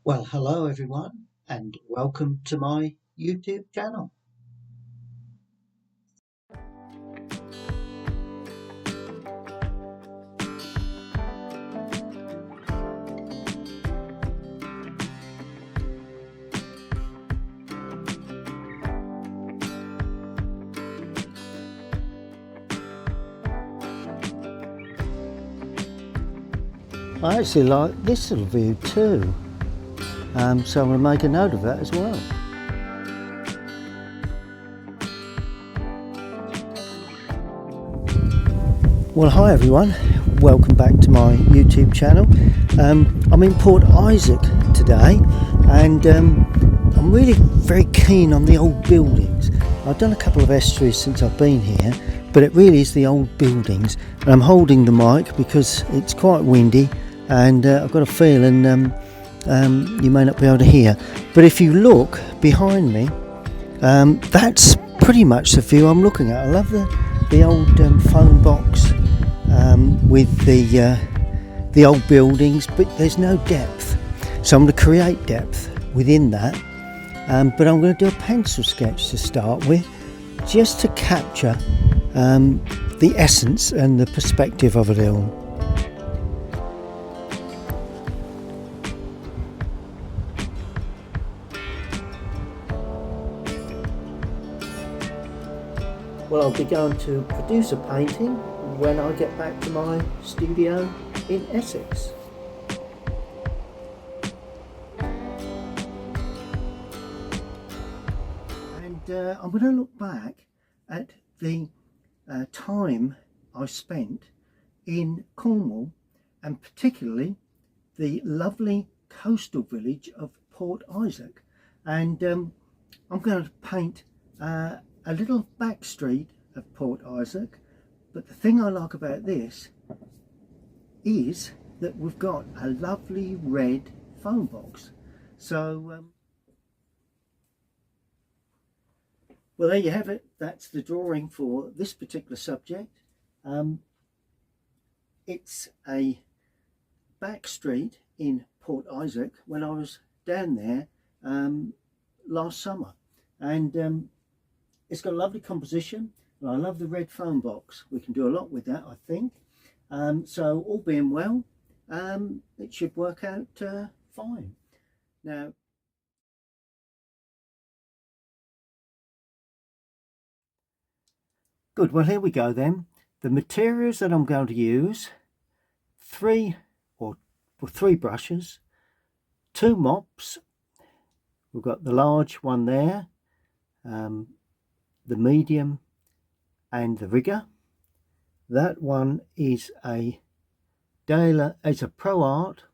Well, hello everyone, and welcome to my YouTube channel. I actually like this little view too, so I'm going to make a note of that as well. Well, hi everyone, welcome back to my YouTube channel. I'm in Port Isaac today, and I'm really very keen on the old buildings. I've done a couple of estuaries since I've been here, but it really is the old buildings. And I'm holding the mic because it's quite windy, and I've got a feeling you may not be able to hear. But if you look behind me, that's pretty much the view I'm looking at. I love the old phone box with the old buildings, but there's no depth. So I'm going to create depth within that, but I'm going to do a pencil sketch to start with, just to capture the essence and the perspective of it all. Well, I'll be going to produce a painting when I get back to my studio in Essex. And I'm going to look back at the time I spent in Cornwall, and particularly the lovely coastal village of Port Isaac. And I'm going to paint a little back street of Port Isaac. But the thing I like about this is that we've got a lovely red phone box. So well, there you have it. That's the drawing for this particular subject. It's a back street in Port Isaac when I was down there last summer, and it's got a lovely composition, and I love the red phone box. We can do a lot with that, I think. So all being well, it should work out fine. Now, good, well here we go then. The materials that I'm going to use, three brushes, 2 mops. We've got the large one there, the medium and the rigger. That one is a Pro Art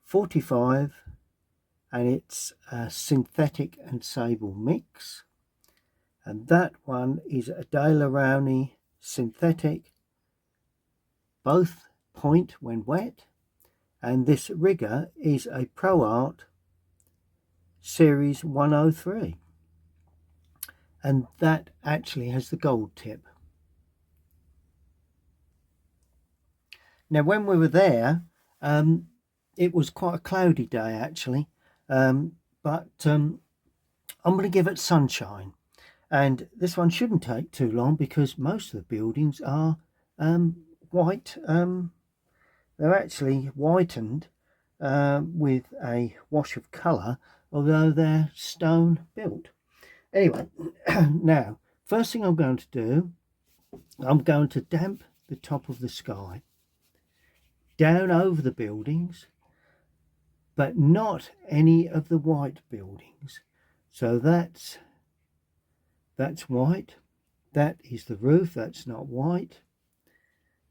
45, and it's a synthetic and sable mix. And that one is a Daler-Rowney synthetic, both point when wet. And this rigger is a Pro Art Series 103. And that actually has the gold tip. Now, when we were there, it was quite a cloudy day actually, but I'm going to give it sunshine. And this one shouldn't take too long because most of the buildings are white. They're actually whitened with a wash of colour, although they're stone built. Anyway, now, first thing I'm going to do, I'm going to damp the top of the sky down over the buildings, but not any of the white buildings. So that's white. That is the roof. That's not white.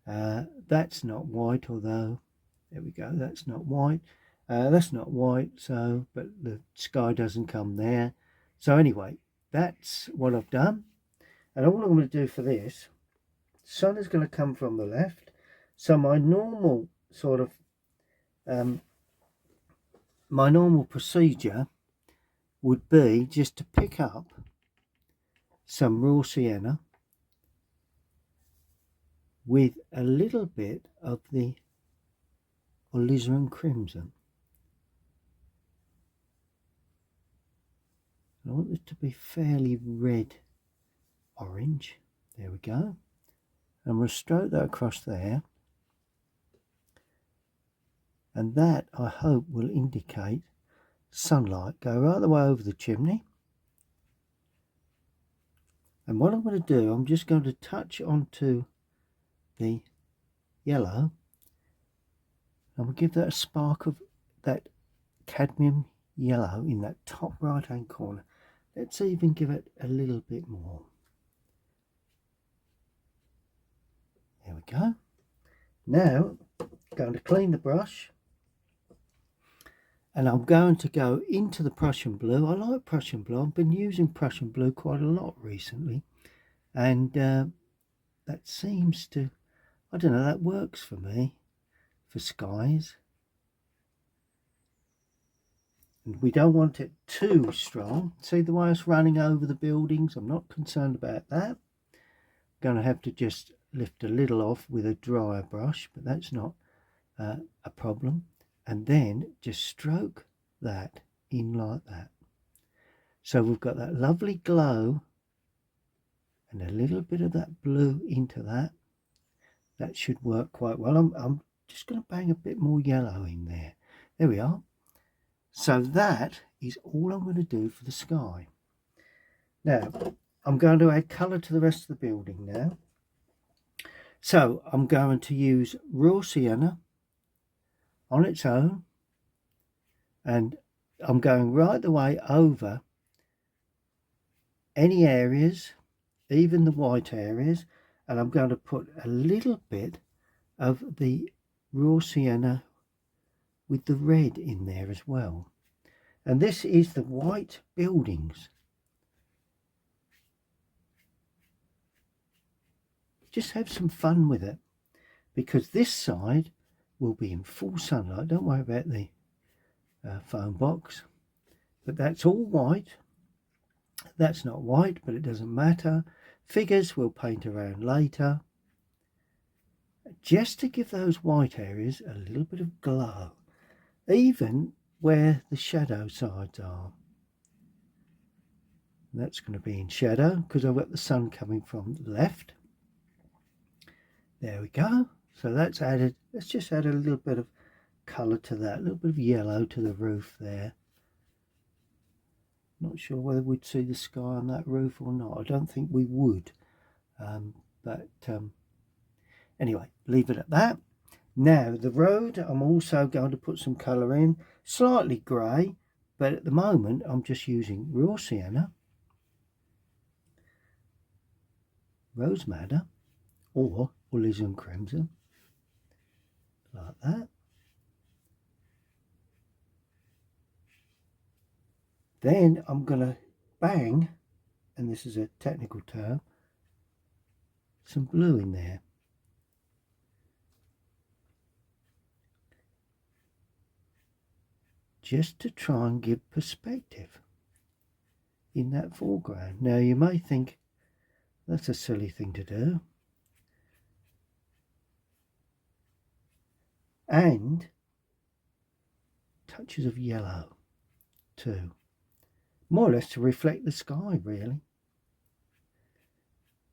That's not white, although there we go. That's not white. That's not white. So, but the sky doesn't come there. So anyway, that's what I've done. And all I'm going to do for this, sun is going to come from the left. So my normal sort of my normal procedure would be just to pick up some raw sienna with a little bit of the alizarin crimson. I want this to be fairly red orange. There we go. I'm going to stroke that across there, and that I hope will indicate sunlight. Go right the way over the chimney, and what I'm going to do, I'm just going to touch onto the yellow. I'm going to give that a spark of that cadmium yellow in that top right hand corner. Let's even give it a little bit more. There we go. Now I'm going to clean the brush, and I'm going to go into the Prussian blue. I like Prussian blue. I've been using Prussian blue quite a lot recently, and that seems to, I don't know, that works for me for skies. And we don't want it too strong. See the way it's running over the buildings? I'm not concerned about that. I'm going to have to just lift a little off with a drier brush, but that's not a problem. And then just stroke that in like that. So we've got that lovely glow and a little bit of that blue into that. That should work quite well. I'm just going to bang a bit more yellow in there. There we are. So that is all I'm going to do for the sky. Now, I'm going to add colour to the rest of the building now. So I'm going to use raw sienna on its own, and I'm going right the way over any areas, even the white areas, and I'm going to put a little bit of the raw sienna with the red in there as well. And this is the white buildings. Just have some fun with it, because this side will be in full sunlight. Don't worry about the phone box, but that's all white. That's not white, but it doesn't matter. Figures we'll paint around later, just to give those white areas a little bit of glow, even where the shadow sides are. That's going to be in shadow because I've got the sun coming from the left. There we go. So that's added. Let's just add a little bit of colour to that, a little bit of yellow to the roof there. Not sure whether we'd see the sky on that roof or not. I don't think we would, but anyway, leave it at that. Now the road, I'm also going to put some colour in, slightly grey, but at the moment I'm just using raw sienna, rose madder, or alizarin crimson, like that. Then I'm going to bang, and this is a technical term, some blue in there. Just to try and give perspective in that foreground. Now you may think that's a silly thing to do, and touches of yellow too, more or less to reflect the sky really.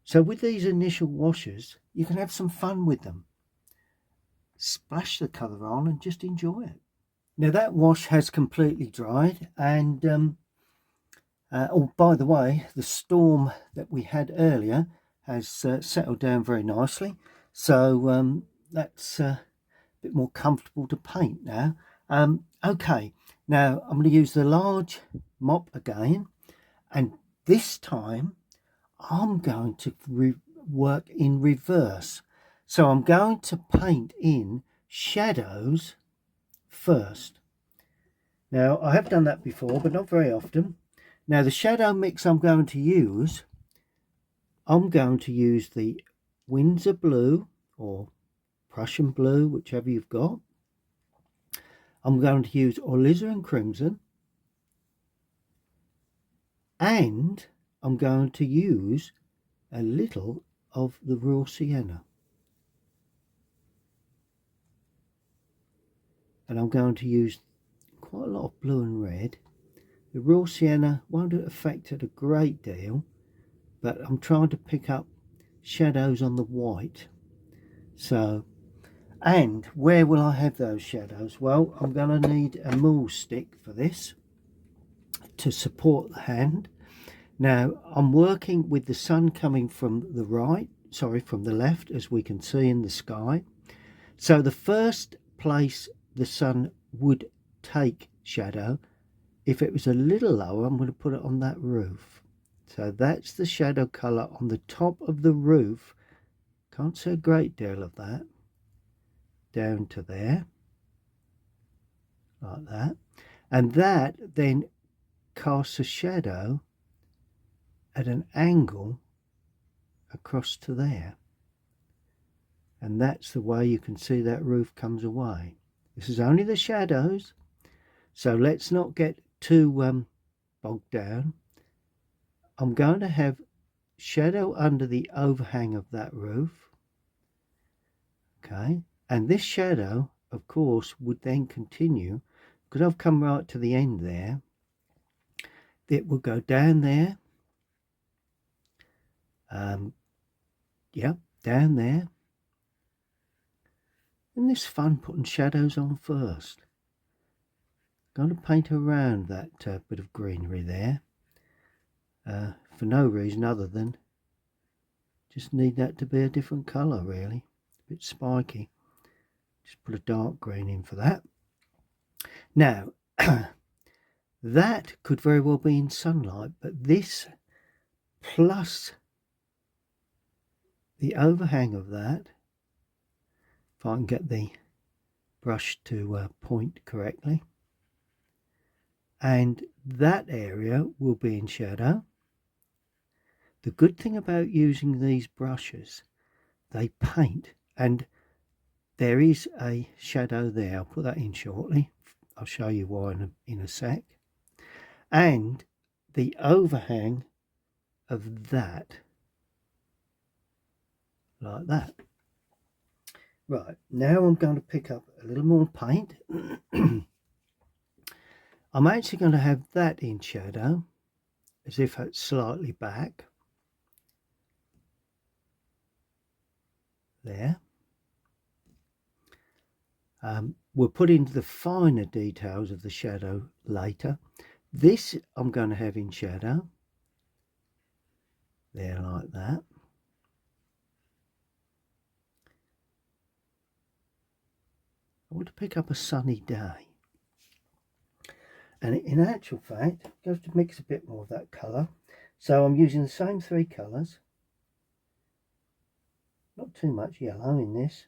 So with these initial washes you can have some fun with them, splash the colour on and just enjoy it. Now that wash has completely dried, and oh, by the way, the storm that we had earlier has settled down very nicely, so that's a bit more comfortable to paint now. Okay, now I'm going to use the large mop again, and this time I'm going to work in reverse. So I'm going to paint in shadows first. Now I have done that before, but not very often. Now the shadow mix I'm going to use the Windsor blue or Prussian blue, whichever you've got. I'm going to use alizarin crimson, and I'm going to use a little of the raw sienna. And I'm going to use quite a lot of blue and red, The raw sienna won't affect it a great deal, but I'm trying to pick up shadows on the white. So, and where will I have those shadows? Well, I'm going to need a maul stick for this to support the hand. Now, I'm working with the sun coming from the from the left, as we can see in the sky. So the first place the sun would take shadow, if it was a little lower, I'm going to put it on that roof. So that's the shadow colour on the top of the roof. Can't see a great deal of that. Down to there, like that. And that then casts a shadow at an angle across to there. And that's the way you can see that roof comes away. This is only the shadows, so let's not get too bogged down. I'm going to have shadow under the overhang of that roof. Okay, and this shadow, of course, would then continue, because I've come right to the end there. It will go down there. Down there. And it's fun putting shadows on first. Going to paint around that bit of greenery there. For no reason other than just need that to be a different colour, really. A bit spiky. Just put a dark green in for that. Now, that could very well be in sunlight, but this plus the overhang of that, if I can get the brush to point correctly, and that area will be in shadow. The good thing about using these brushes, they paint, and there is a shadow there. I'll put that in shortly. I'll show you why in a sec. And the overhang of that, like that. Right, now I'm going to pick up a little more paint. I'm actually going to have that in shadow, as if it's slightly back. There. We'll put into the finer details of the shadow later. This I'm going to have in shadow. There, like that. I want to pick up a sunny day. And in actual fact, I'm going to mix a bit more of that colour. So I'm using the same three colours. Not too much yellow in this.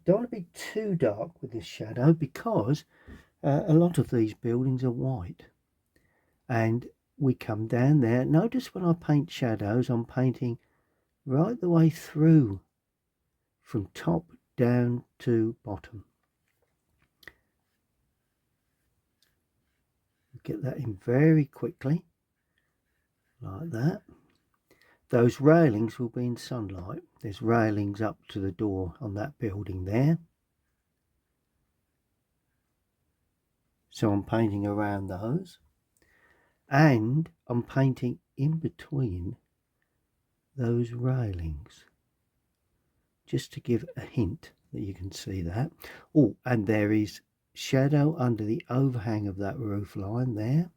Don't want to be too dark with this shadow, because a lot of these buildings are white. And we come down there. Notice when I paint shadows, I'm painting right the way through, from top down to bottom. Get that in very quickly, like that. Those railings will be in sunlight. There's railings up to the door on that building there. So I'm painting around those. And I'm painting in between those railings, just to give a hint that you can see that. Oh, and there is shadow under the overhang of that roof line there.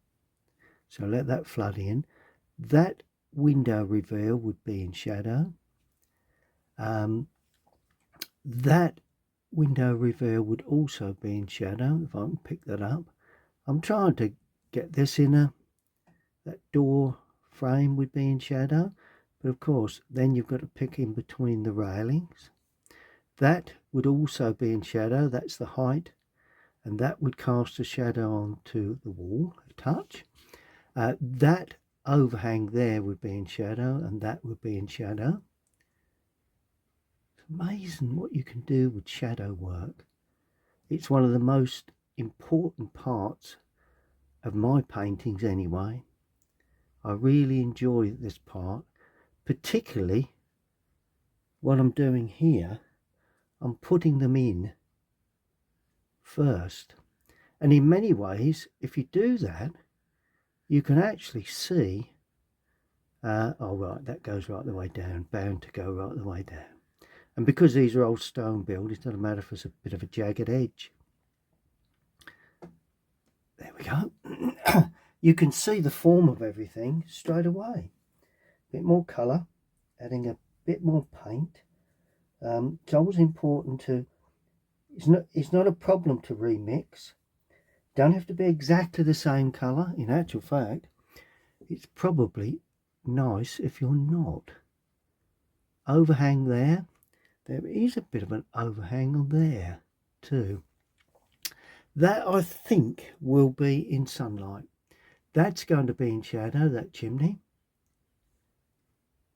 So let that flood in. That window reveal would be in shadow. That window reveal would also be in shadow, if I can pick that up. I'm trying to get this in that door frame would be in shadow, but of course then you've got to pick in between the railings. That would also be in shadow. That's the height, and that would cast a shadow onto the wall, a touch. That overhang there would be in shadow, and that would be in shadow. It's amazing what you can do with shadow work. It's one of the most important parts of my paintings anyway. I really enjoy this part, particularly what I'm doing here. I'm putting them in first, And in many ways, if you do that, you can actually see, oh right, that goes right the way down, bound to go right the way down. And because these are old stone build, it doesn't matter if it's a bit of a jagged edge. There we go. You can see the form of everything straight away. A bit more colour, adding a bit more paint. It's always important to, it's not a problem to remix. Don't have to be exactly the same colour. In actual fact, it's probably nice if you're not. Overhang there. There is a bit of an overhang on there too. That I think will be in sunlight. That's going to be in shadow, that chimney.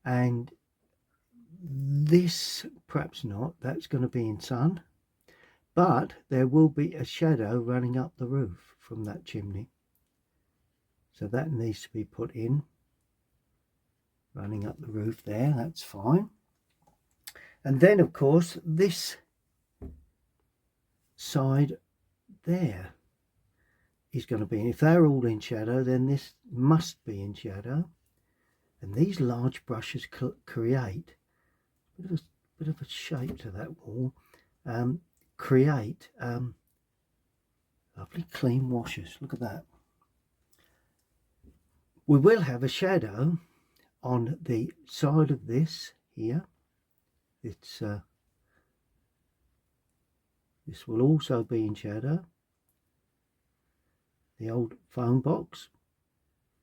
And this, perhaps not, that's going to be in sun. But there will be a shadow running up the roof from that chimney. So that needs to be put in. Running up the roof there, that's fine. And then, of course, this side there is going to be, if they're all in shadow, then this must be in shadow. And these large brushes create a bit of a shape to that wall, create lovely clean washes. Look at that. We will have a shadow on the side of this here. It's this will also be in shadow. The old phone box.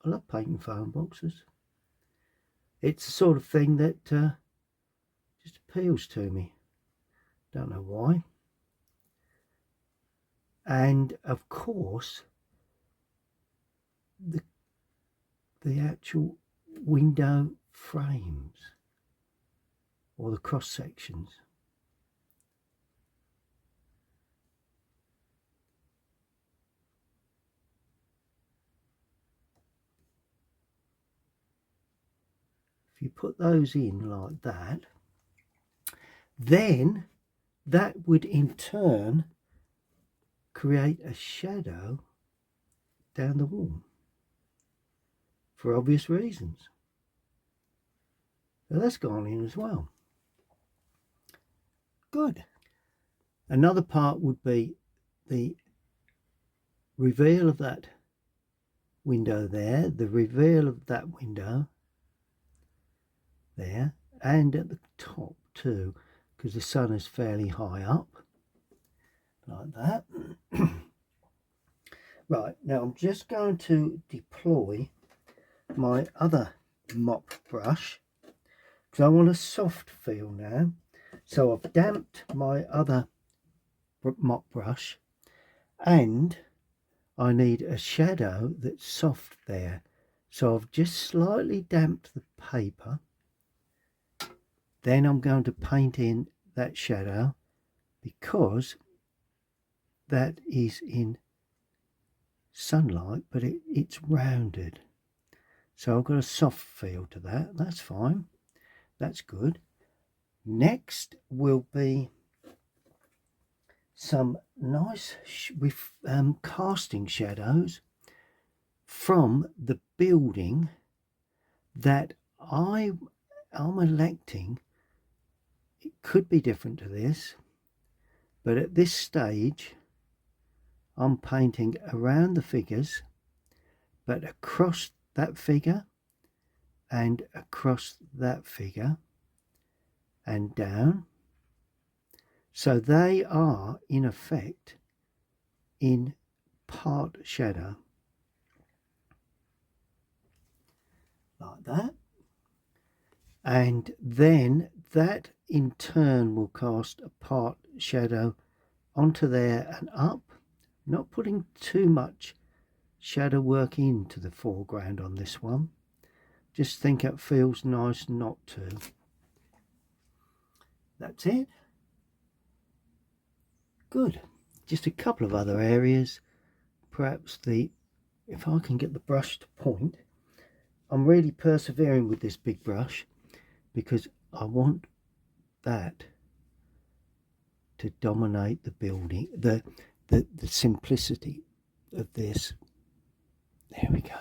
I love painting phone boxes. It's the sort of thing that just appeals to me. Don't know why. And of course, the actual window frames or the cross sections. If you put those in like that, then that would in turn create a shadow down the wall for obvious reasons. So that's gone in as well. Good. Another part would be the reveal of that window there, the reveal of that window there, and at the top too, because the sun is fairly high up, like that. Right, now I'm just going to deploy my other mop brush because I want a soft feel now. So I've damped my other mop brush and I need a shadow that's soft there. So I've just slightly damped the paper. Then I'm going to paint in that shadow because that is in sunlight, but it's rounded. So I've got a soft feel to that. That's fine. That's good. Next will be some nice casting shadows from the building that I'm electing. It could be different to this, but at this stage I'm painting around the figures, but across that figure and across that figure and down. So they are in effect in part shadow, like that. And then that in turn will cast a part shadow onto there and up, not putting too much shadow work into the foreground on this one. Just think it feels nice not to. That's it. Good. Just a couple of other areas. Perhaps if I can get the brush to point. I'm really persevering with this big brush because I want that to dominate the building, the simplicity of this. There we go.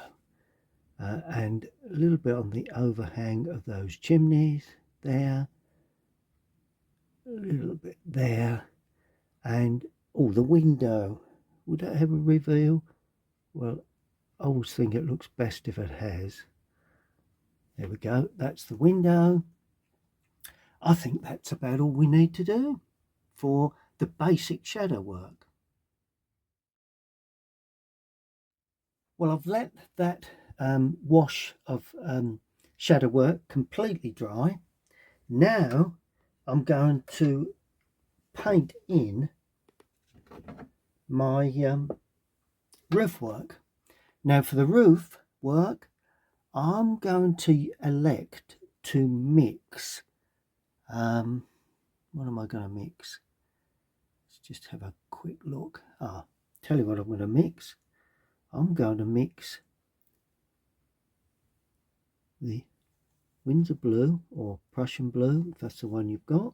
And a little bit on the overhang of those chimneys there, a little bit there, and the window. Would that have a reveal? Well, I always think it looks best if it has. There we go, that's the window. I think that's about all we need to do for the basic shadow work. Well, I've let that wash of shadow work completely dry. Now I'm going to paint in my roof work. Now for the roof work, I'm going to elect to mix. What am I going to mix? Let's just have a quick look. Tell you what I'm going to mix. I'm going to mix the Windsor blue or Prussian blue, if that's the one you've got,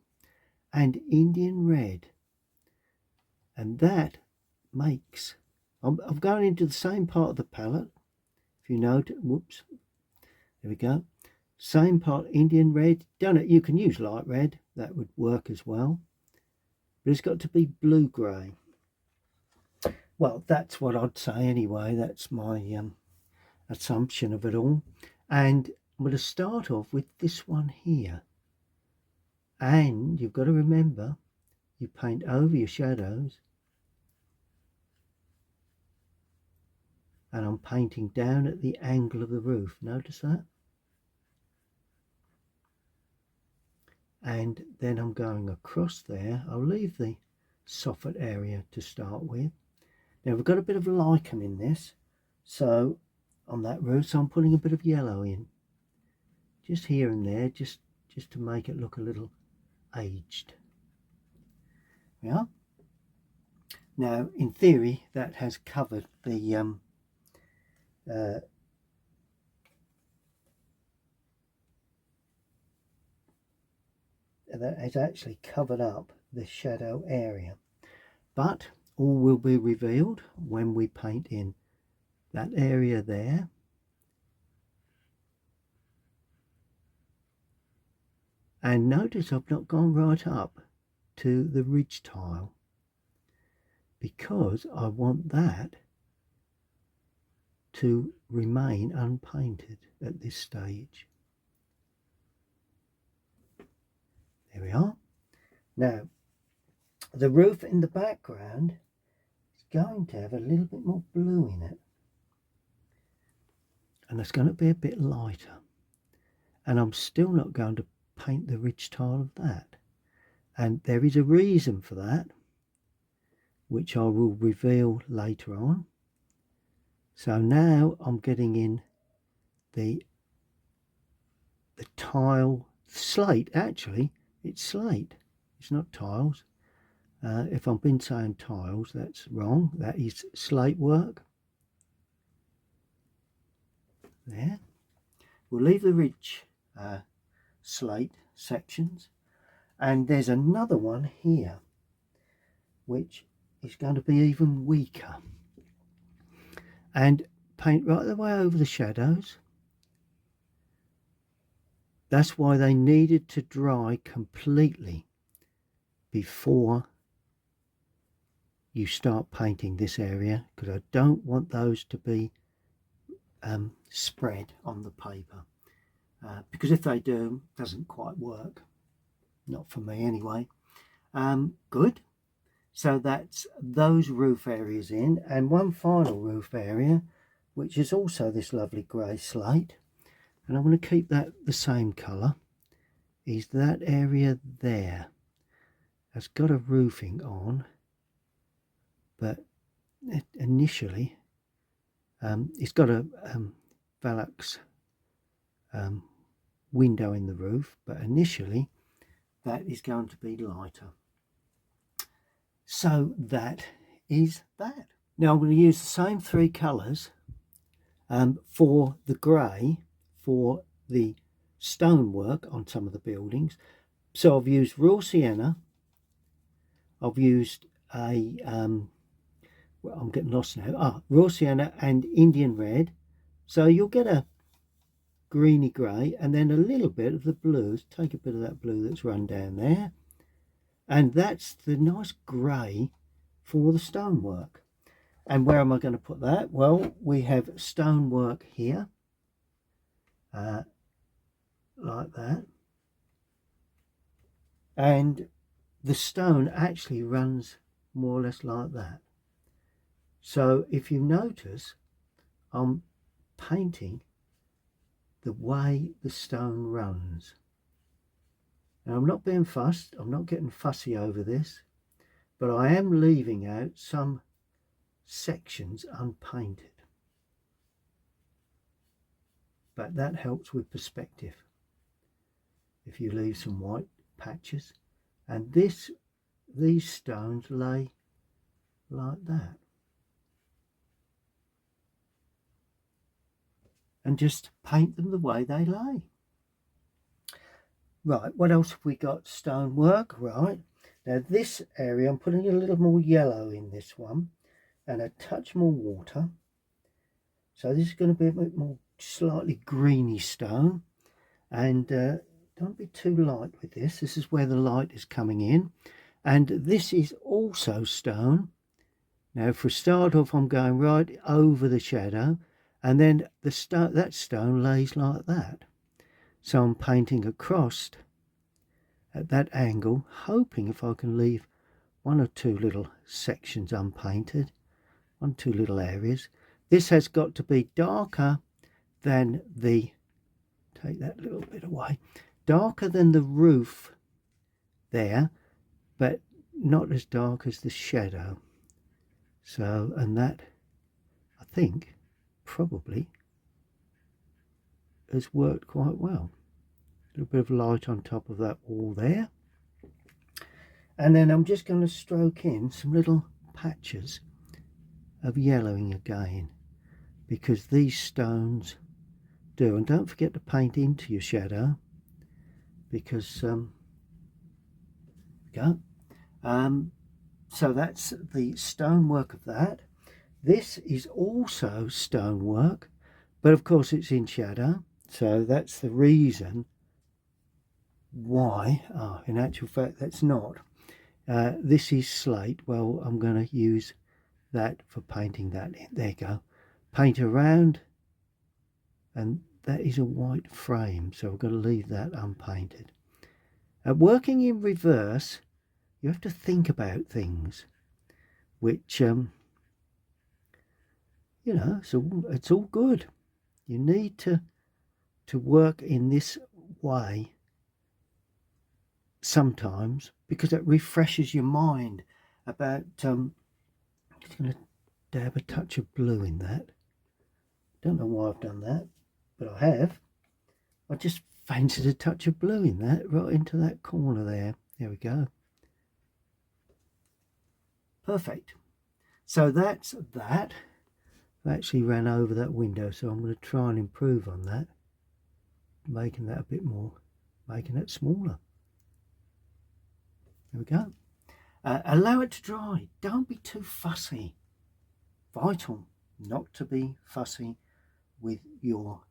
and Indian red. And that makes, I'm going into the same part of the palette. If you note, whoops, there we go. Same part, Indian red. You can use light red, that would work as well. But it's got to be blue-grey. Well, that's what I'd say anyway. That's my assumption of it all. And I'm going to start off with this one here. And you've got to remember, you paint over your shadows. And I'm painting down at the angle of the roof. Notice that? And then I'm going across there. I'll leave the soffit area to start with. Now we've got a bit of lichen in this, so on that roof, so I'm putting a bit of yellow in, just here and there, just to make it look a little aged. Yeah. Now, in theory, that has covered the that has actually covered up the shadow area, but all will be revealed when we paint in that area there. And notice I've not gone right up to the ridge tile because I want that to remain unpainted at this stage. There we are. Now, the roof in the background is going to have a little bit more blue in it. And it's going to be a bit lighter. And I'm still not going to paint the ridge tile of that. And there is a reason for that, which I will reveal later on. So now I'm getting in the tile, slate, actually, it's slate. It's not tiles. If I've been saying tiles, that's wrong. That is slate work. There. We'll leave the ridge slate sections. And there's another one here, which is going to be even weaker. And paint right the way over the shadows. That's why they needed to dry completely before you start painting this area, because I don't want those to be spread on the paper, because if they do, it doesn't quite work. Not for me anyway. Good. So that's those roof areas in, and one final roof area, which is also this lovely grey slate, and I'm going to keep that the same colour, is that area there. It's got a roofing on, but initially it's got a Velux window in the roof, but initially that is going to be lighter. So that is that. Now I'm going to use the same three colours for the grey for the stonework on some of the buildings. So I've used raw sienna, I've used a well, I'm getting lost now. Raw sienna and Indian red. So you'll get a greeny grey and then a little bit of the blues. Take a bit of that blue that's run down there. And that's the nice grey for the stonework. And where am I going to put that? Well, we have stonework here, like that. And the stone actually runs more or less like that. So if you notice, I'm painting the way the stone runs. Now I'm not being fussed, I'm not getting fussy over this, but I am leaving out some sections unpainted. But that helps with perspective if you leave some white patches. And these stones lay like that. And just paint them the way they lay. Right, what else have we got? Stonework, right. Now this area, I'm putting a little more yellow in this one and a touch more water. So this is going to be a bit more slightly greeny stone. And don't be too light with this. This is where the light is coming in. And this is also stone. Now for a start off, I'm going right over the shadow. And then that stone lays like that. So I'm painting across at that angle, hoping if I can leave one or two little sections unpainted, one or two little areas. This has got to be darker than the, take that little bit away, darker than the roof there, but not as dark as the shadow. So, and that, I think, probably has worked quite well. A little bit of light on top of that wall there. And then I'm just going to stroke in some little patches of yellowing again, because these stones do. And don't forget to paint into your shadow, because so that's the stonework of that. This is also stonework, but of course it's in shadow, so that's the reason why. In actual fact that's not. This is slate. Well, I'm going to use that for painting that in. There you go. Paint around, and that is a white frame, so we're going to leave that unpainted. Working in reverse, you have to think about things, which you know, so it's all good. You need to work in this way sometimes, because it refreshes your mind about I'm just going to dab a touch of blue in that. Don't know why I've done that, but I have. I just fancied a touch of blue in that, right into that corner there. There we go. Perfect. So that's that. I actually ran over that window, so I'm going to try and improve on that, making that a bit more, making it smaller. There we go. Allow it to dry. Don't be too fussy. Vital not to be fussy with your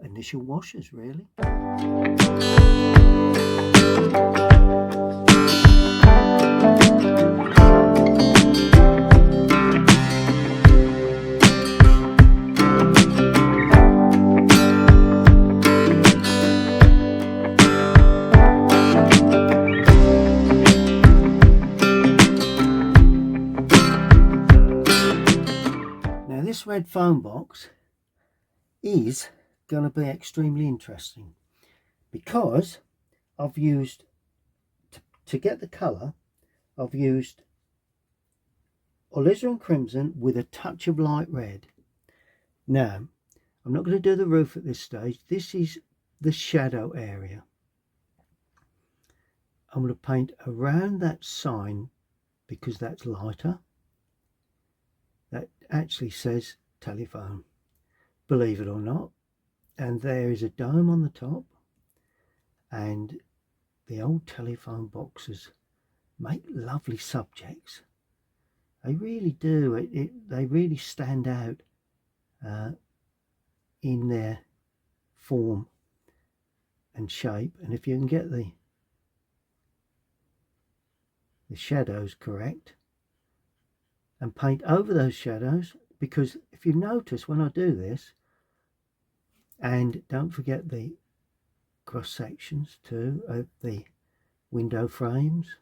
initial washes, really. This red foam box is going to be extremely interesting, because I've used, to get the colour, I've used alizarin crimson with a touch of light red. Now, I'm not going to do the roof at this stage. This is the shadow area. I'm going to paint around that sign, because that's lighter. That actually says telephone, believe it or not. And there is a dome on the top, and the old telephone boxes make lovely subjects. They really do. They really stand out in their form and shape. And if you can get the shadows correct and paint over those shadows, because if you notice when I do this, and don't forget the cross sections too of the window frames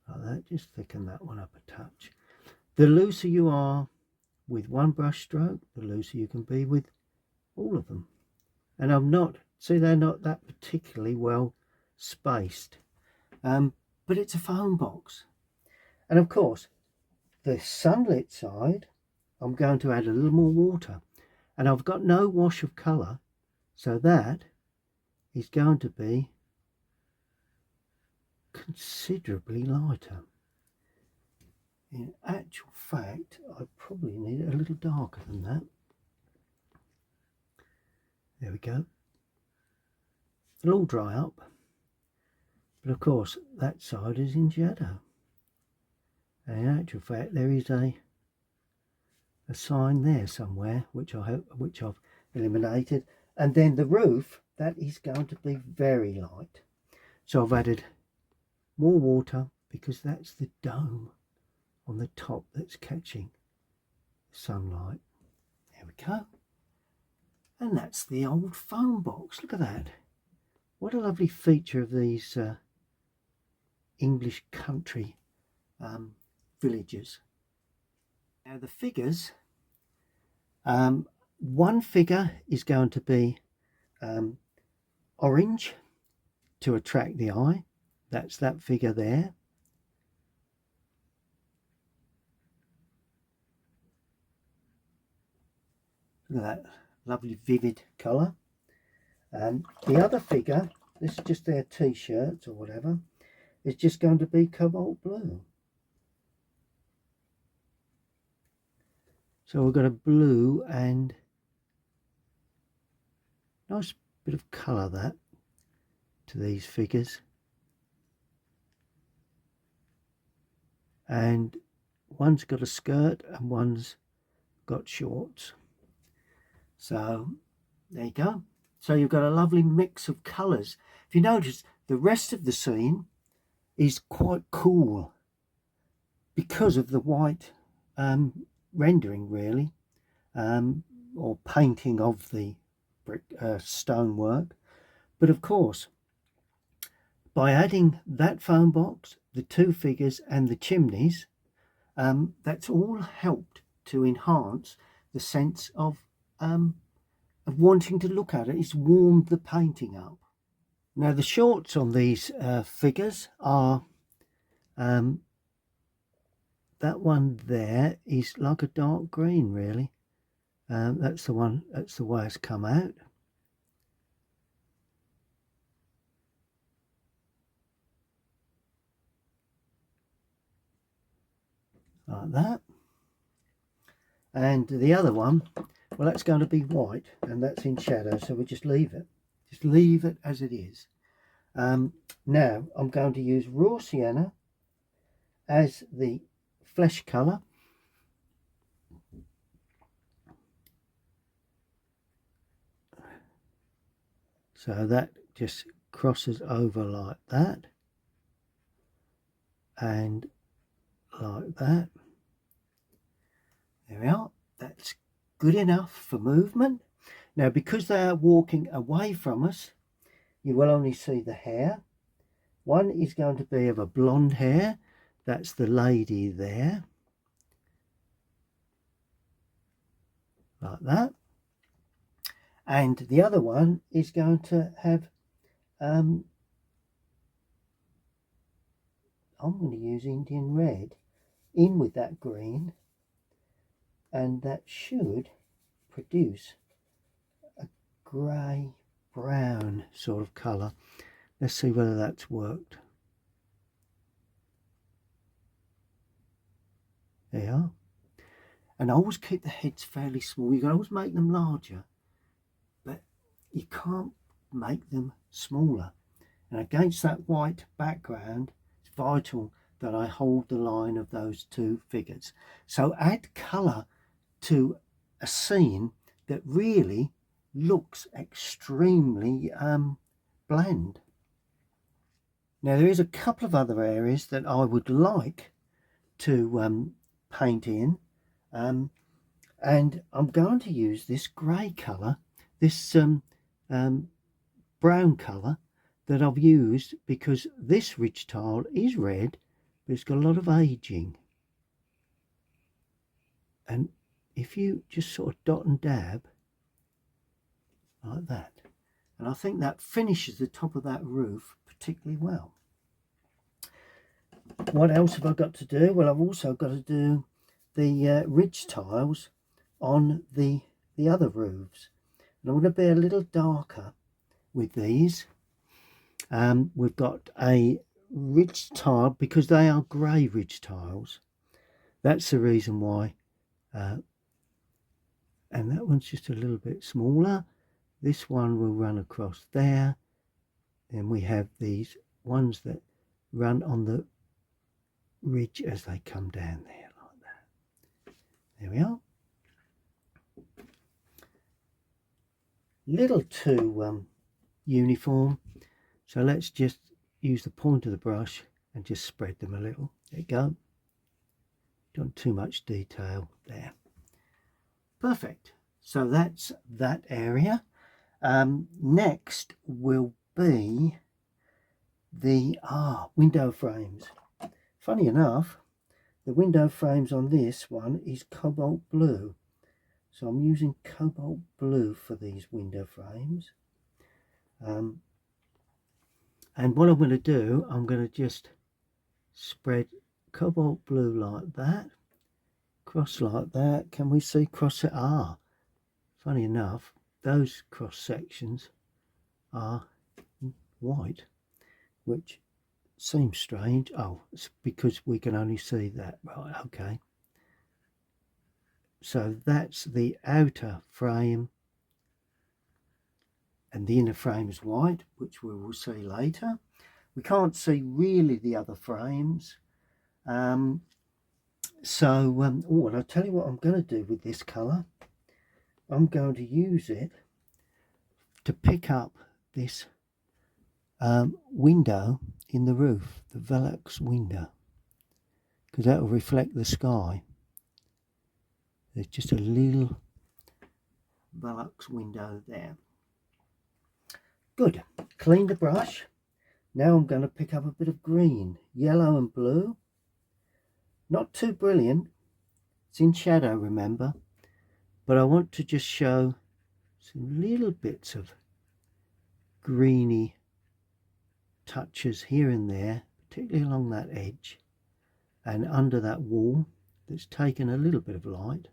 like that, just thicken that one up a touch. The looser you are with one brush stroke, the looser you can be with all of them. And I'm not, see, they're not that particularly well spaced, but it's a foam box. And of course the sunlit side, I'm going to add a little more water, and I've got no wash of colour, so that is going to be considerably lighter. In actual fact, I probably need it a little darker than that. There we go. It'll all dry up, but of course that side is in shadow. And in actual fact, there is a sign there somewhere, which I've eliminated. And then the roof, that is going to be very light. So I've added more water because that's the dome on the top that's catching sunlight. There we go. And that's the old foam box. Look at that. What a lovely feature of these English country villages. Now the figures, one figure is going to be orange to attract the eye. That's that figure there. Look at that lovely vivid colour. The other figure, this is just their t-shirts or whatever, is just going to be cobalt blue. So we've got a blue and nice bit of colour that to these figures. And one's got a skirt and one's got shorts. So there you go. So you've got a lovely mix of colours. If you notice, the rest of the scene is quite cool because of the white rendering, really, or painting of the brick stonework. But of course, by adding that foam box, the two figures and the chimneys, that's all helped to enhance the sense of wanting to look at it. It's warmed the painting up. Now the shorts on these figures are that one there is like a dark green, really. That's the one, that's the way it's come out. Like that. And the other one, well, that's going to be white and that's in shadow, so we just leave it as it is. Now I'm going to use raw sienna as the flesh colour. So that just crosses over like that and like that. There we are. That's good enough for movement. Now because they are walking away from us, you will only see the hair. One is going to be of a blonde hair. That's the lady there. Like that. And the other one is going to have, I'm going to use Indian red in with that green, and that should produce a grey brown sort of colour. Let's see whether that's worked. There you are. And always keep the heads fairly small. You can always make them larger, but you can't make them smaller. And against that white background, it's vital that I hold the line of those two figures. So add colour to a scene that really looks extremely bland. Now there is a couple of other areas that I would like to paint in, and I'm going to use this grey colour, this brown colour that I've used, because this ridge tile is red but it's got a lot of aging, and if you just sort of dot and dab like that, and I think that finishes the top of that roof particularly well. What else have I got to do? Well, I've also got to do the ridge tiles on the other roofs, and I'm going to be a little darker with these. We've got a ridge tile because they are grey ridge tiles. That's the reason why. And that one's just a little bit smaller. This one will run across there, and we have these ones that run on the ridge as they come down there like that. There we are. Little too uniform, so let's just use the point of the brush and just spread them a little. There you go. Don't too much detail there. Perfect. So that's that area. Next will be the window frames. Funny enough, the window frames on this one is cobalt blue, so I'm using cobalt blue for these window frames. And what I'm going to do, I'm going to just spread cobalt blue like that, cross like that. Can we see cross it? Funny enough, those cross sections are white, which seems strange. It's because we can only see that. Right, okay. So that's the outer frame, and the inner frame is white, which we will see later. We can't see really the other frames. And I'll tell you what I'm going to do with this colour. I'm going to use it to pick up this window in the roof, the Velux window, because that will reflect the sky. There's just a little Velux window there. Good. Clean the brush. Now I'm going to pick up a bit of green, yellow and blue. Not too brilliant. It's in shadow, remember, but I want to just show some little bits of greeny touches here and there, particularly along that edge and under that wall that's taken a little bit of light,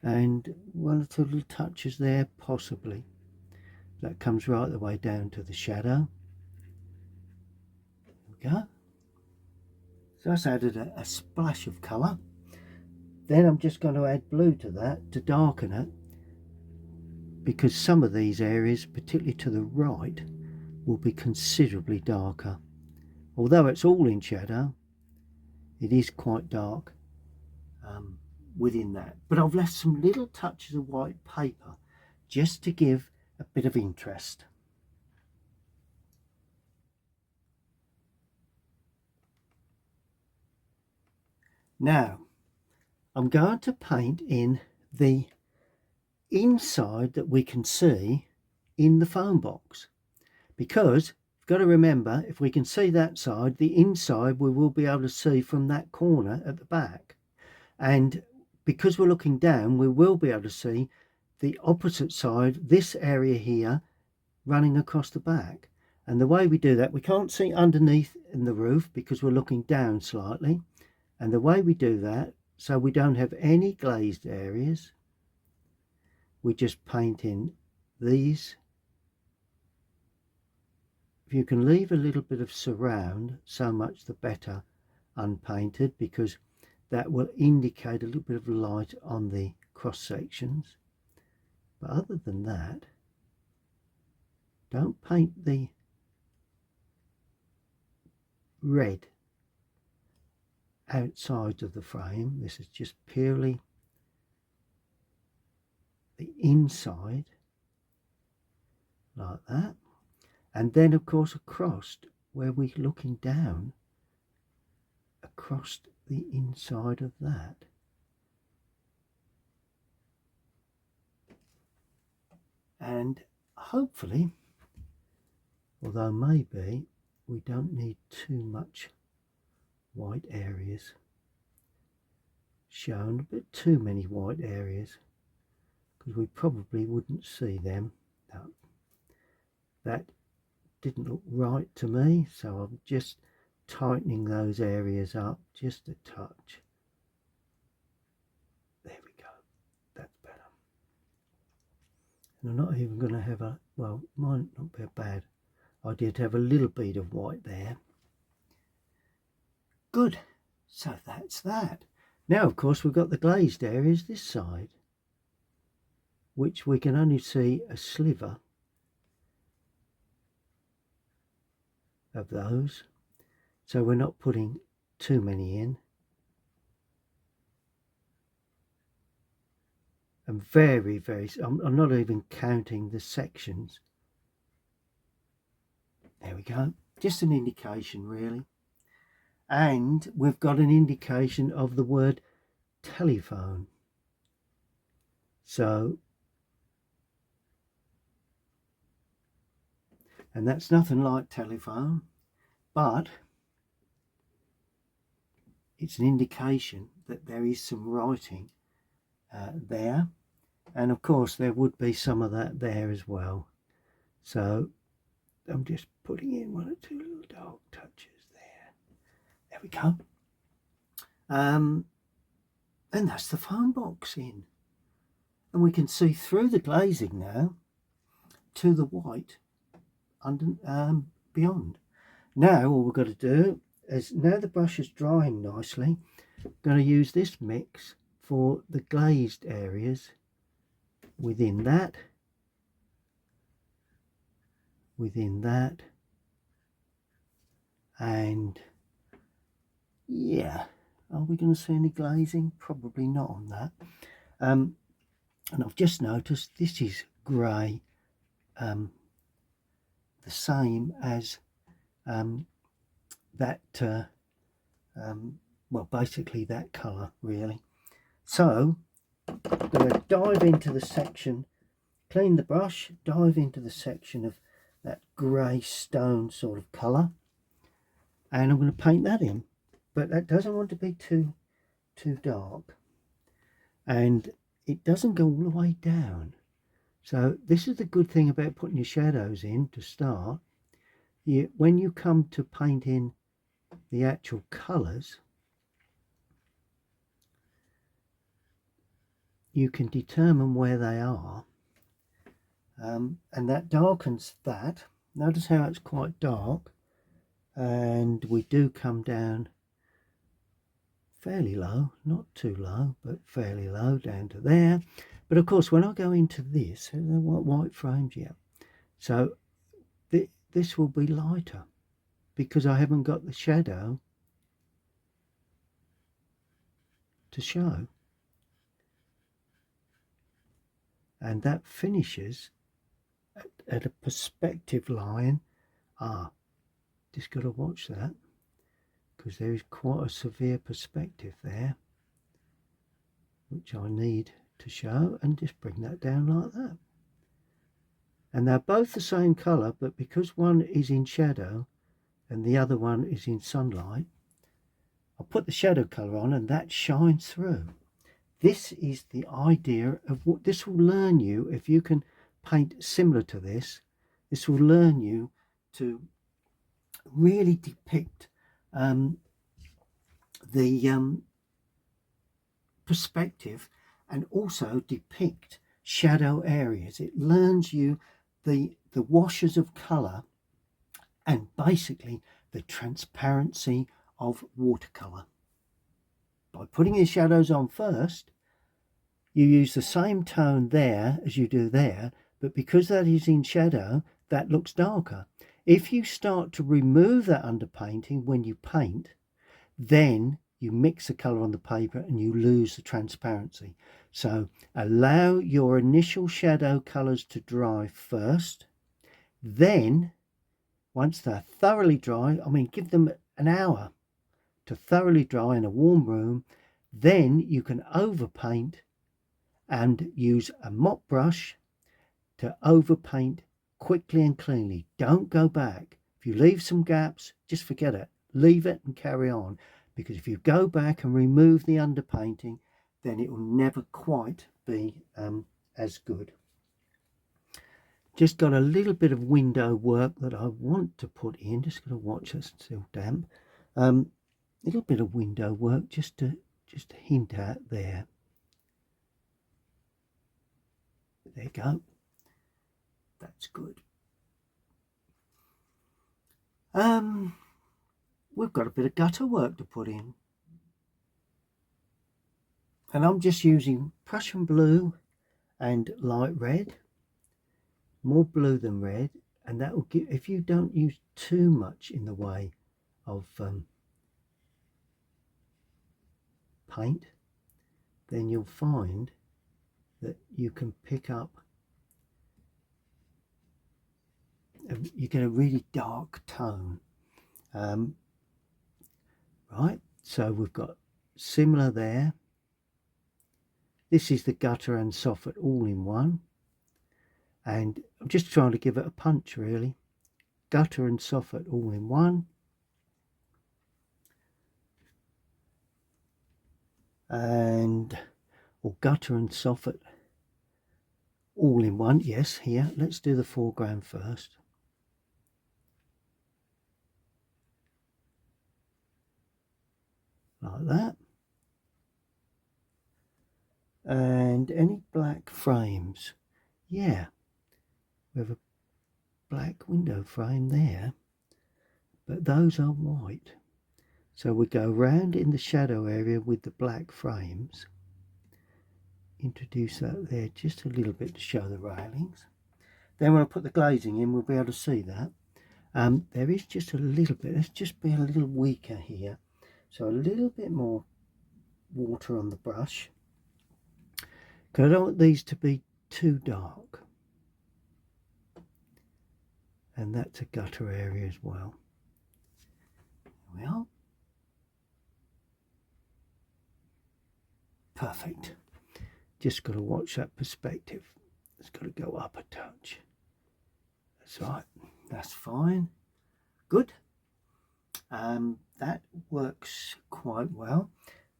and one or two little touches there possibly. That comes right the way down to the shadow. There we go. So that's added a splash of colour. Then I'm just going to add blue to that to darken it, because some of these areas, particularly to the right, will be considerably darker. Although it's all in shadow, it is quite dark within that. But I've left some little touches of white paper just to give a bit of interest. Now I'm going to paint in the inside that we can see in the foam box, because you've got to remember, if we can see that side, the inside we will be able to see from that corner at the back, and because we're looking down we will be able to see the opposite side, this area here, running across the back. And the way we do that, we can't see underneath in the roof because we're looking down slightly, and the way we do that, so we don't have any glazed areas, we just paint in these. If you can leave a little bit of surround, so much the better, unpainted, because that will indicate a little bit of light on the cross sections. But other than that, don't paint the red outside of the frame. This is just purely the inside, like that. And then of course across where we're looking down, across the inside of that. And hopefully, although maybe we don't need too much white areas shown, a bit too many white areas, because we probably wouldn't see them. No, that didn't look right to me, so I'm just tightening those areas up just a touch. There we go, that's better. And I'm not even going to have a, well, might not be bad. I did have a little bit of white there. Good, so that's that. Now of course we've got the glazed areas this side, which we can only see a sliver of those, so we're not putting too many in. And very, I'm not even counting the sections. There we go, just an indication really. And we've got an indication of the word telephone. So, and that's nothing like telephone, but it's an indication that there is some writing there. And of course there would be some of that there as well. So I'm just putting in one or two little dark touches there. There we go. And that's the phone box in. And we can see through the glazing now to the white under beyond. Now all we've got to do is, now the brush is drying nicely, I'm going to use this mix for the glazed areas within that, and yeah, are we going to see any glazing? Probably not on that. And I've just noticed this is grey, the same as that, well, basically that colour really. So I'm going to dive into the section, clean the brush, dive into the section of that grey stone sort of colour, and I'm going to paint that in, but that doesn't want to be too dark, and it doesn't go all the way down. So this is the good thing about putting your shadows in to start. When you come to paint in the actual colours, you can determine where they are, and that darkens that. Notice how it's quite dark, and we do come down fairly low, not too low, but fairly low down to there. But of course when I go into this, white frames, yeah, so this will be lighter because I haven't got the shadow to show. And that finishes at a perspective line. Just got to watch that, because there is quite a severe perspective there, which I need to show, and just bring that down like that. And they're both the same colour, but because one is in shadow and the other one is in sunlight, I'll put the shadow colour on and that shines through. This is the idea of what this will learn you. If you can paint similar to this, this will learn you to really depict the perspective, and also depict shadow areas. It learns you the washes of colour, and basically the transparency of watercolour. By putting your shadows on first, you use the same tone there as you do there, but because that is in shadow, that looks darker. If you start to remove that underpainting when you paint, then you mix the colour on the paper and you lose the transparency. So allow your initial shadow colours to dry first. Then, once they're thoroughly dry, I mean, give them an hour to thoroughly dry in a warm room. Then you can overpaint and use a mop brush to overpaint quickly and cleanly. Don't go back. If you leave some gaps, just forget it. Leave it and carry on, because if you go back and remove the underpainting, then it will never quite be as good. Just got a little bit of window work that I want to put in. Just going to watch it, still damp. Little bit of window work just to hint at there. There you go. That's good. We've got a bit of gutter work to put in, and I'm just using Prussian blue and light red, more blue than red, and that will give, if you don't use too much in the way of paint, then you'll find that you can pick up, you get a really dark tone. Right, so we've got similar there. This is the gutter and soffit all in one, and I'm just trying to give it a punch really. Gutter and soffit all in one, and or gutter and soffit all in one. Yes, here, let's do the foreground first. Like that. And any black frames, yeah, we have a black window frame there, but those are white. So we go round in the shadow area with the black frames, introduce that there just a little bit to show the railings. Then when I put the glazing in, we'll be able to see that. There is just a little bit, let's just be a little weaker here. So a little bit more water on the brush, because I don't want these to be too dark. And that's a gutter area as well. There we are. Perfect. Just got to watch that perspective. It's got to go up a touch. That's right. That's fine. Good. That works quite well.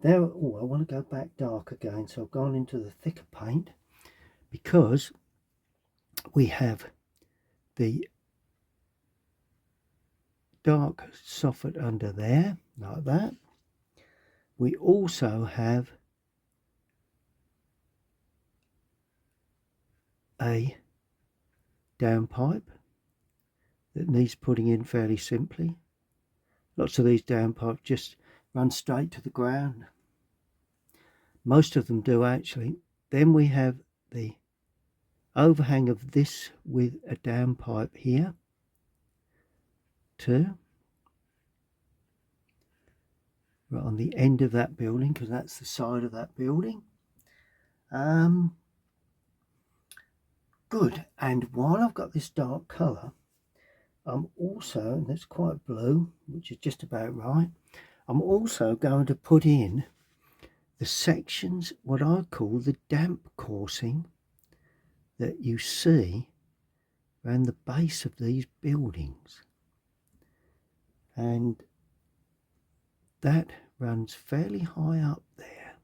There. Oh, I want to go back dark again. So I've gone into the thicker paint, because we have the dark soffit under there, like that. We also have a downpipe that needs putting in fairly simply. Lots of these downpipes just run straight to the ground. Most of them do actually. Then we have the overhang of this with a downpipe here too, right on the end of that building, because that's the side of that building. Good. And while I've got this dark colour, I'm also, and that's quite blue, which is just about right, I'm also going to put in the sections, what I call the damp coursing, that you see around the base of these buildings. And that runs fairly high up there.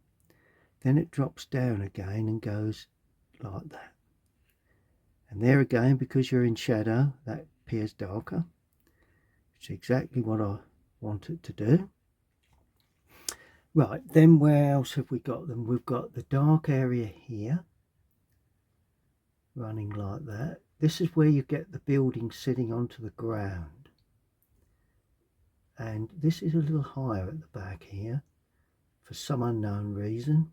Then it drops down again and goes like that. And there again, because you're in shadow, that appears darker, which is exactly what I want it to do. Right, then where else have we got them? We've got the dark area here, running like that. This is where you get the building sitting onto the ground. And this is a little higher at the back here, for some unknown reason.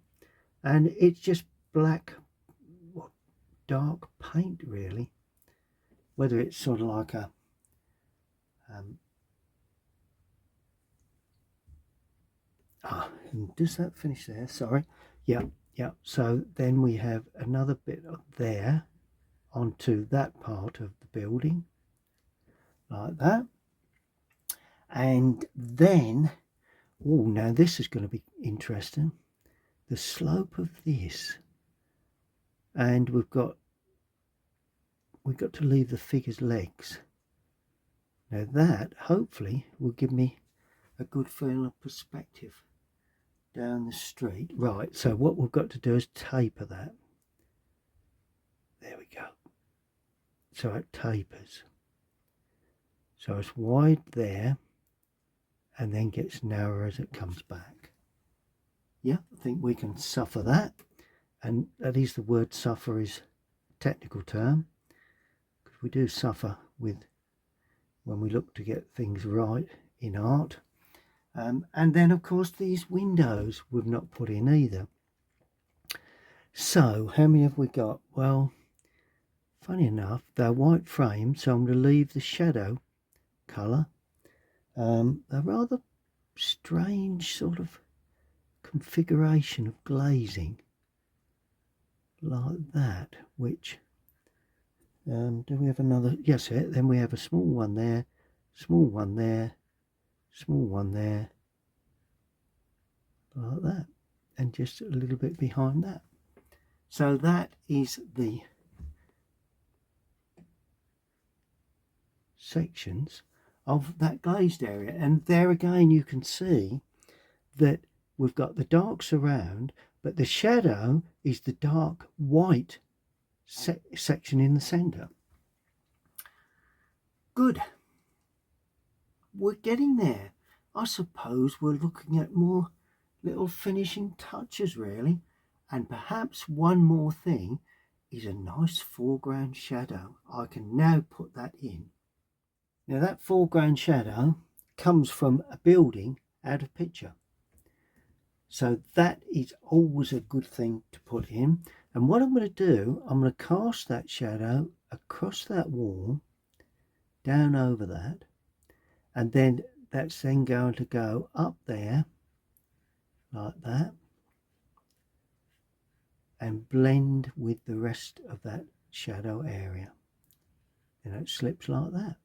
And it's just black, dark paint really. Whether it's sort of like a And does that finish there? Sorry. Yeah, yeah. So then we have another bit up there onto that part of the building, like that. And then, oh, now this is going to be interesting. The slope of this, and we've got to leave the figure's legs. Now that hopefully will give me a good feeling of perspective down the street. Right, so what we've got to do is taper that. There we go. So it tapers. So it's wide there and then gets narrower as it comes back. Yeah, I think we can suffer that. And that is, the word suffer is a technical term, because we do suffer with when we look to get things right in art. And then of course these windows we've not put in either. So how many have we got? Well, funny enough, they're white frames, so I'm going to leave the shadow colour. A rather strange sort of configuration of glazing like that, which do we have another? Yes, then we have a small one there, small one there, small one there, like that, and just a little bit behind that. So that is the sections of that glazed area. And there again you can see that we've got the dark surround, but the shadow is the dark white section in the centre. Good. We're getting there. I suppose we're looking at more little finishing touches really, and perhaps one more thing is a nice foreground shadow. I can now put that in. Now that foreground shadow comes from a building out of picture, so that is always a good thing to put in. And what I'm going to do, I'm going to cast that shadow across that wall, down over that, and then that's then going to go up there like that and blend with the rest of that shadow area. And it slips like that.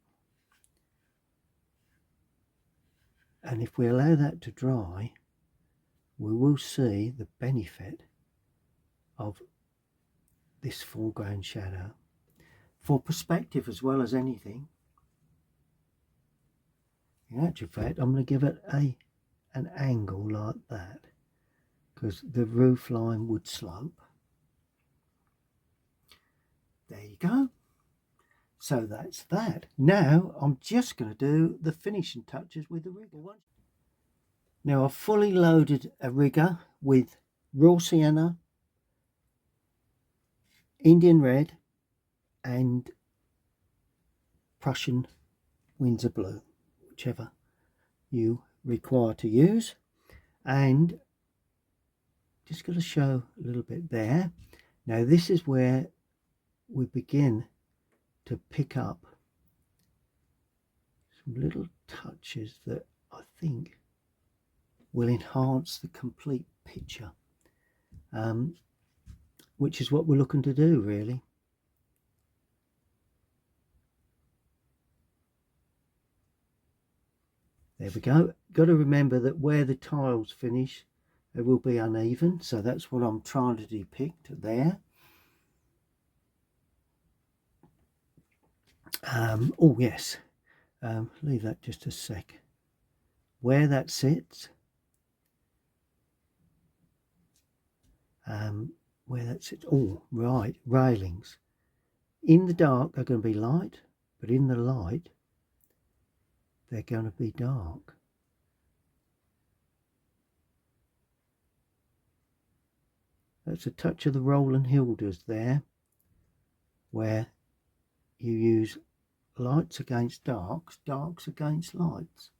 And if we allow that to dry, we will see the benefit of this foreground shadow for perspective as well as anything. In actual fact, I'm going to give it an angle like that, because the roof line would slope. There you go. So that's that. Now I'm just going to do the finishing touches with the rigger. Now I've fully loaded a rigger with raw sienna, Indian red and Prussian Windsor blue, whichever you require to use. And just going to show a little bit there. Now this is where we begin to pick up some little touches that I think will enhance the complete picture, which is what we're looking to do really. There we go. Got to remember that where the tiles finish, they will be uneven, so that's what I'm trying to depict there. Oh yes, leave that just a sec. Where that sits, oh right, railings. In the dark they're going to be light, but in the light they're going to be dark. That's a touch of the Roland Hilders there, where you use lights against darks, darks against lights.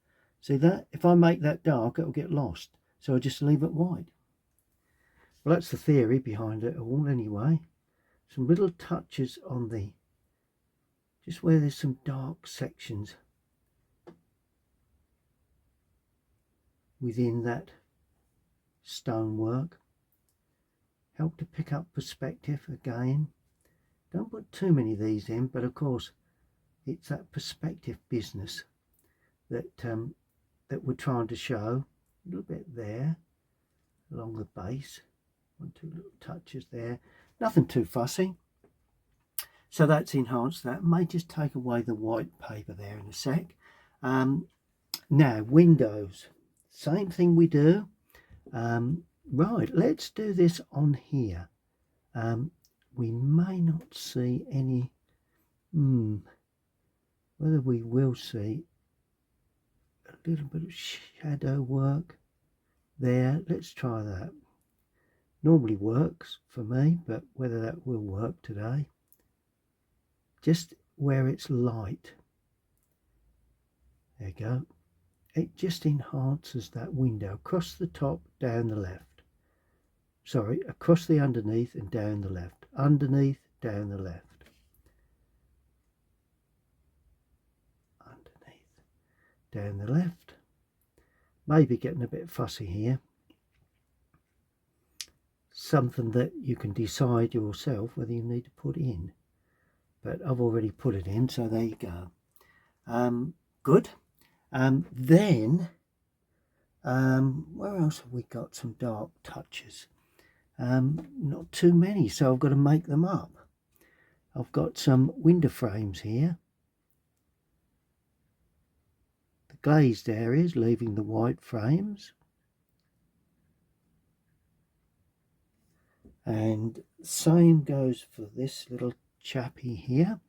See that? If I make that dark, it'll get lost. So I just leave it white. Well, that's the theory behind it all anyway. Some little touches on the, just where there's some dark sections within that stonework. Help to pick up perspective again. Don't put too many of these in, but of course it's that perspective business that that we're trying to show. A little bit there along the base, 1, 2 little touches there, nothing too fussy. So that's enhanced that. May just take away the white paper there in a sec. Now windows, same thing we do. Right, let's do this on here. We may not see any, whether we will see a little bit of shadow work there. Let's try that. Normally works for me, but whether that will work today. Just where it's light. There you go. It just enhances that window across the top, down the left. Sorry, across the underneath and down the left. Underneath, down the left. Underneath, down the left. Maybe getting a bit fussy here. Something that you can decide yourself whether you need to put in. But I've already put it in, so there you go. Good. Then, where else have we got some dark touches? Not too many, so I've got to make them up. I've got some window frames here. The glazed areas, leaving the white frames. And same goes for this little chappy here.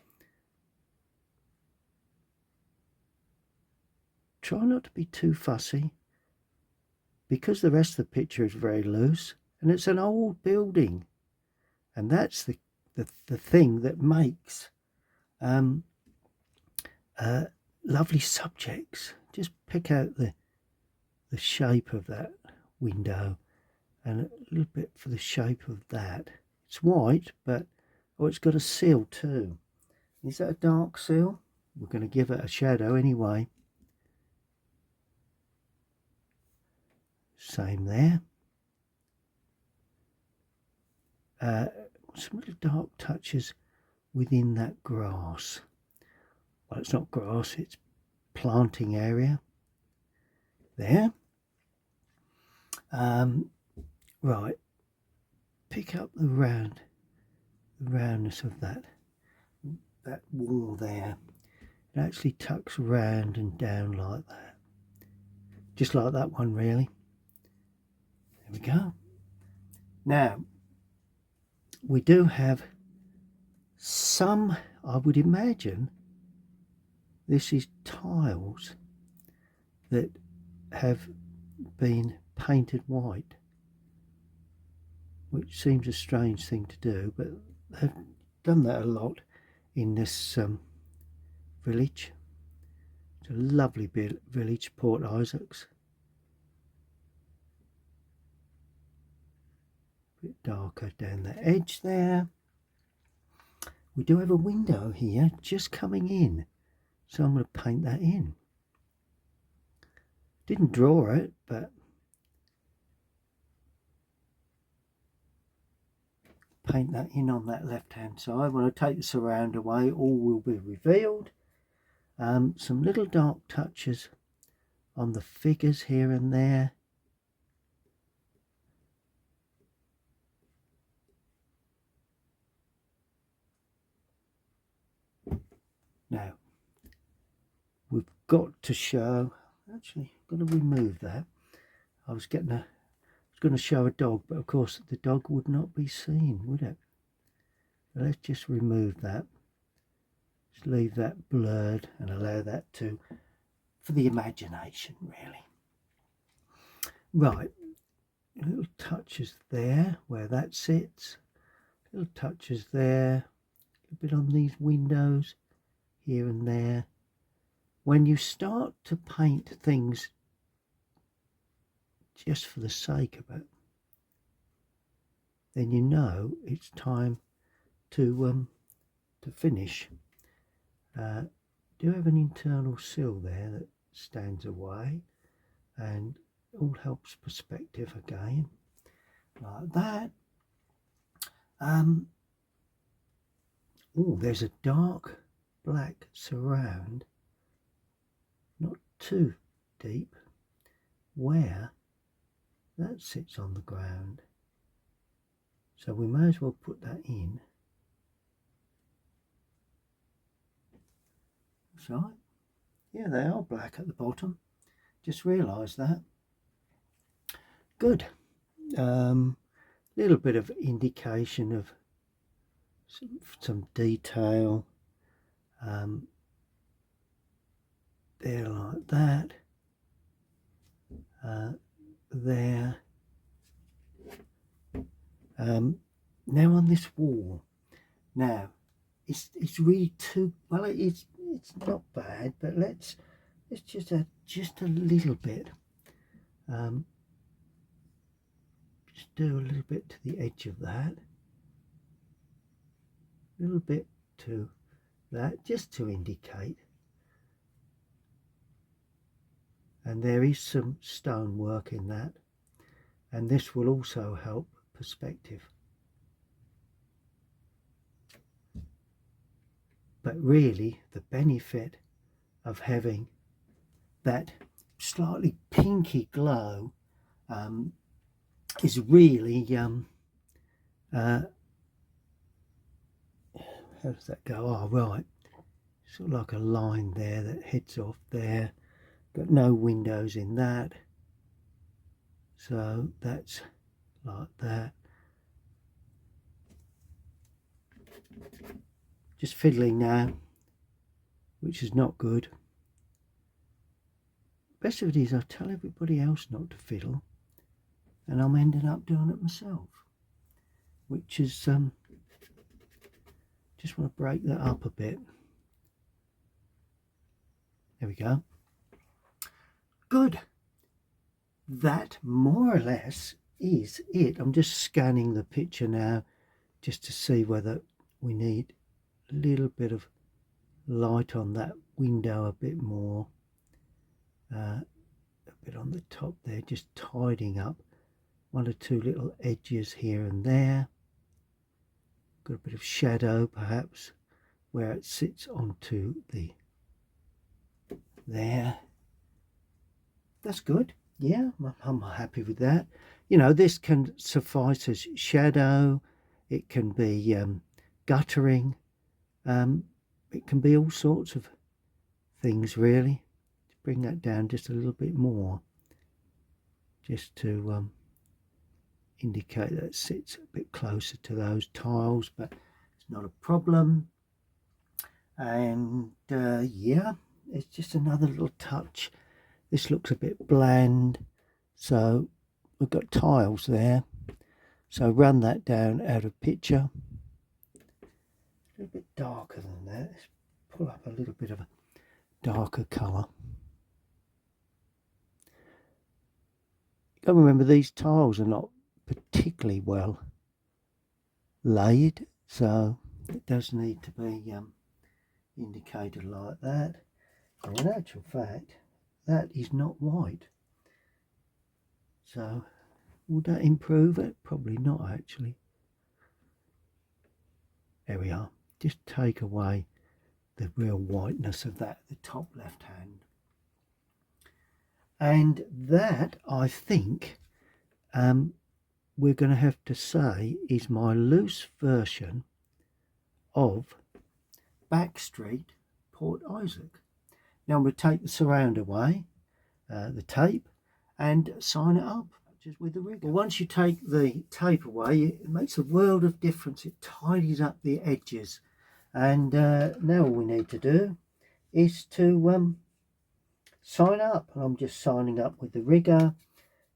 Try not to be too fussy, because the rest of the picture is very loose and it's an old building, and that's the thing that makes lovely subjects. Just pick out the shape of that window and a little bit for the shape of that. It's white, but oh, it's got a seal too. Is that a dark seal? We're going to give it a shadow anyway. Same there. Some little dark touches within that grass. Well, it's not grass, it's planting area. There. Right. Pick up the roundness of that wall there. It actually tucks round and down like that. Just like that one, really. There we go. Now, we do have some, I would imagine, this is tiles that have been painted white, which seems a strange thing to do, but they've done that a lot in this village. It's a lovely village, Port Isaacs. A bit darker down the edge there. We do have a window here just coming in, so I'm going to paint that in. Didn't draw it, but paint that in on that left hand side. When I take the surround away, all will be revealed. Some little dark touches on the figures here and there. Now, we've got to show, actually, I'm going to remove that. I was going to show a dog, but of course the dog would not be seen, would it? So let's just remove that. Just leave that blurred and allow that for the imagination, really. Right, little touches there where that sits, little touches there, a bit on these windows here and there. When you start to paint things just for the sake of it, then you know it's time to finish. Do have an internal sill there that stands away, and all helps perspective again, like that. Oh, there's a dark black surround, not too deep, where that sits on the ground. So we may as well put that in. That's right. Yeah, they are black at the bottom. Just realised that. Good. Little bit of indication of some detail. There, like that. There. Now on this wall. Now, it's really too well. It's not bad, but let's just add just a little bit. Just do a little bit to the edge of that. A little bit to that, just to indicate. And there is some stonework in that, and this will also help perspective. But really, the benefit of having that slightly pinky glow is really how does that go? Oh, right, sort of like a line there that heads off there. Got no windows in that, so that's like that. Just fiddling now, which is not good. Best of it is I tell everybody else not to fiddle, and I'm ending up doing it myself, which is just want to break that up a bit. There we go. Good. That more or less is it. I'm just scanning the picture now just to see whether we need a little bit of light on that window, a bit more, a bit on the top there, just tidying up one or two little edges here and there. Got a bit of shadow perhaps where it sits onto the there. That's good. Yeah, I'm happy with that. You know, this can suffice as shadow. It can be guttering. It can be all sorts of things, really. Bring that down just a little bit more, just to indicate that it sits a bit closer to those tiles, but it's not a problem. And yeah, it's just another little touch. This looks a bit bland, so we've got tiles there, so run that down out of picture. A little bit darker than that. Let's pull up a little bit of a darker colour. You got to remember these tiles are not particularly well laid, so it does need to be indicated like that. And in actual fact, that is not white. So would that improve it? Probably not, actually. There we are. Just take away the real whiteness of that, the top left hand. And that, I think, we're going to have to say is my loose version of Backstreet Port Isaac. Now I'm going to take the surround away, the tape, and sign it up just with the rigger. Well, once you take the tape away, it makes a world of difference. It tidies up the edges. And now all we need to do is to sign up. And I'm just signing up with the rigger,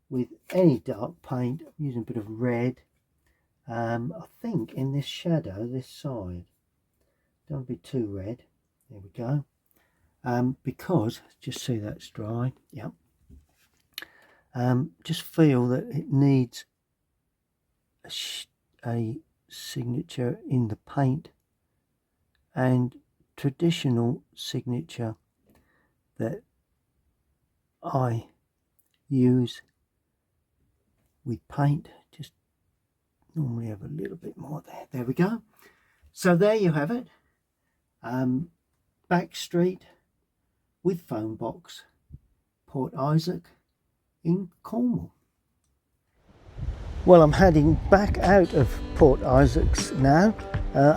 with any dark paint. I'm using a bit of red. I think in this shadow, this side. Don't be too red. There we go. Because, just see that's dry. Yep. Just feel that it needs a signature in the paint, and traditional signature that I use with paint. Just normally have a little bit more there. There we go. So there you have it. Back street with phone box, Port Isaac in Cornwall. Well, I'm heading back out of Port Isaac's now.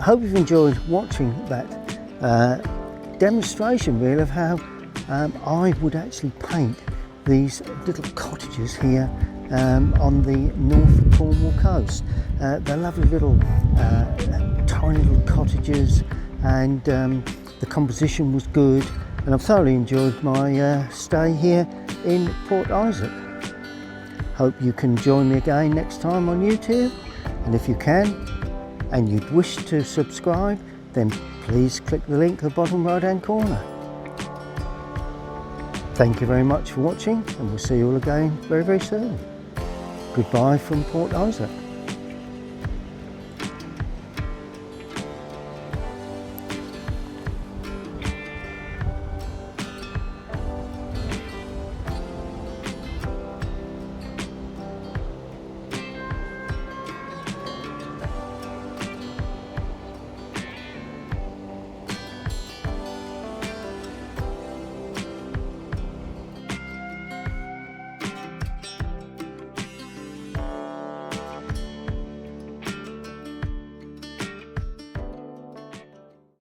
Hope you've enjoyed watching that demonstration really of how I would actually paint these little cottages here on the North Cornwall coast. They're lovely little tiny little cottages, and the composition was good, and I've thoroughly enjoyed my stay here in Port Isaac. Hope you can join me again next time on YouTube, and if you can and you'd wish to subscribe, then please click the link at the bottom right hand corner. Thank you very much for watching, and we'll see you all again very, very soon. Goodbye from Port Isaac.